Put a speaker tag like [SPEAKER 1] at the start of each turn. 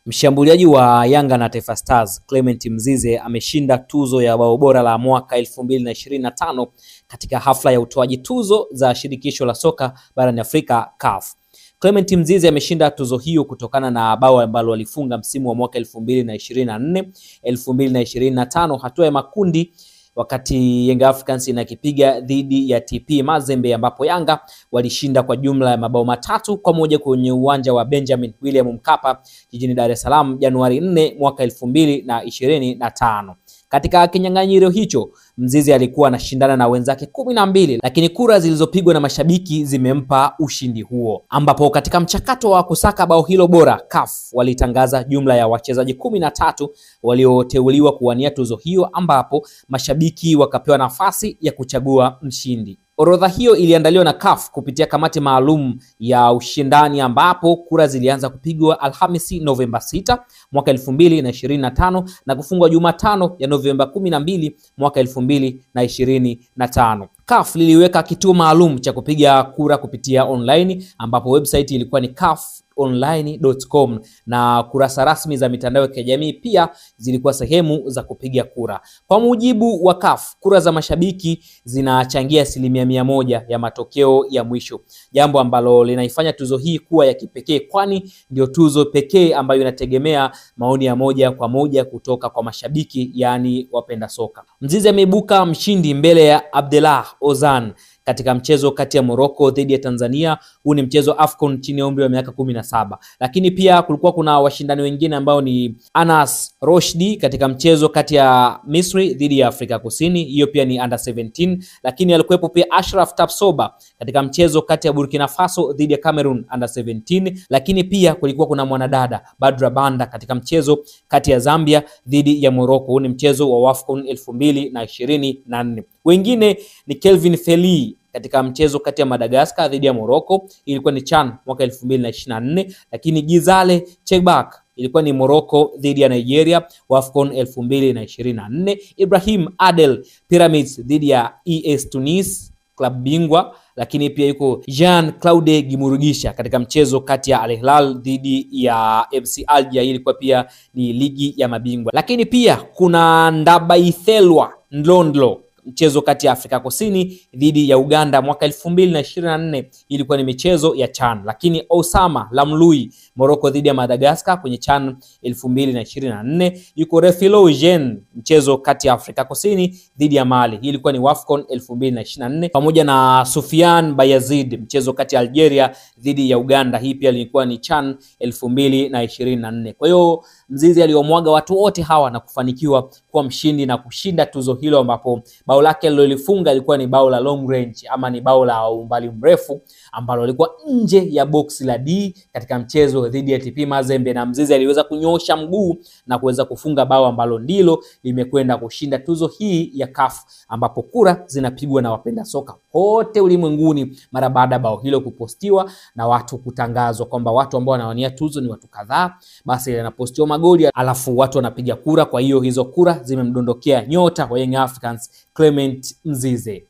[SPEAKER 1] Mshambuliaji wa Yanga na Taifa Stars Clement Mzize ameshinda tuzo ya bao bora la mwaka 2025 katika hafla ya utoaji tuzo za shirikisho la soka barani Afrika CAF. Clement Mzize ameshinda tuzo hiyo kutokana na bao ambalo alifunga msimu wa mwaka 2024-2025 hatua ya makundi, wakati Young Africans inakipiga dhidi ya TP Mazembe, ambapo Yanga walishinda kwa jumla ya mabao 3-1 kwenye uwanja wa Benjamin William Mkapa jijini Dar es Salaam Januari 4 mwaka 2025. Katika kinyang'anyiro hicho Mzize alikuwa anashindana na wenzake 12, lakini kura zilizopigwa na mashabiki zimempa ushindi huo, ambapo katika mchakato wa kusaka bao hilo bora CAF walitangaza jumla ya wachezaji 13 walioteuliwa kuwania tuzo hiyo, ambapo mashabiki wakapewa nafasi ya kuchagua mshindi. Orodha hiyo iliandaliwa na CAF kupitia kamati maalum ya ushindani, ambapo kura zilianza kupigwa Alhamisi Novemba 6 mwaka 2025 na kufungwa Jumatano ya Novemba 12 mwaka 2025. CAF liliweka kituo maalum cha kupiga kura kupitia online, ambapo website ilikuwa ni cafonline.com na kurasa rasmi za mitandao ya kijamii pia zilikuwa sehemu za kupiga kura. Kwa mujibu wa CAF, kura za mashabiki zinachangia 100% ya matokeo ya mwisho, jambo ambalo linaifanya tuzo hii kuwa ya kipekee, kwani ndio tuzo pekee ambayo inategemea maoni ya moja kwa moja kutoka kwa mashabiki, yani wapenda soka. Mzize ameibuka mshindi mbele ya Abdellah Ozan katika mchezo kati ya Morocco dhidi ya Tanzania. Huu ni mchezo AFCON chini ya umri wa miaka 17. Lakini pia kulikuwa kuna washindani wengine ambao ni Anas Roshdi katika mchezo kati ya Misri dhidi ya Afrika Kusini, hiyo pia ni under 17. Lakini alikuwepo pia Ashraf Tapsoba katika mchezo kati ya Burkina Faso dhidi ya Cameroon under 17. Lakini pia kulikuwa kuna mwanadada Badra Banda katika mchezo kati ya Zambia dhidi ya Morocco. Huu ni mchezo wa AFCON 2024. Wengine ni Kelvin Feli katika mchezo kati ya Madagascar dhidi ya Morocco, ilikuwa ni CHAN mwaka 2024. Lakini Gizale Chebak ilikuwa ni Morocco dhidi ya Nigeria wa AFCON 2024. Ibrahim Adel Pyramids dhidi ya ES Tunis club bingwa. Lakini pia yuko Jean Claude Gimurugisha katika mchezo kati ya Al Hilal dhidi ya FC Alger, ilikuwa pia ni ligi ya mabingwa. Lakini pia kuna Ndabaithelwa Ndlondlo mchezo kati ya Afrika Kusini dhidi ya Uganda mwaka 2024, ilikuwa ni michezo ya CHAN. Lakini Osama Lamlui Morocco dhidi ya Madagascar kwenye CHAN 2024. Yuko Refilo Jean mchezo kati ya Afrika Kusini dhidi ya Mali, hii ilikuwa ni AFCON 2024, pamoja na Soufiane Bayazid mchezo kati ya Algeria dhidi ya Uganda, hii pia ilikuwa ni CHAN 2024. Kwa hiyo Mzize aliomwaga watu wote hawa na kufanikiwa kuwa mshindi na kushinda tuzo hilo, ambapo bao lake alilolifunga ilikuwa ni bao la long range, ama ni bao la umbali mrefu ambalo lilikuwa nje ya box la D katika mchezo dhidi ya TP Mazembe, na Mzize aliweza kunyosha mguu na kuweza kufunga bao ambalo ndilo limekwenda kushinda tuzo hii ya CAF, ambapo kura zinapigwa na wapenda soka wote ulimwenguni mara baada bao hilo kupostiwa na watu kutangazwa kwamba watu ambao wanawania tuzo ni watu kadhaa. Basi yanapostiwa magoli alafu watu wanapiga kura, kwa hiyo hizo kura zimemdondokea nyota wa Young Africans Clement Mzize.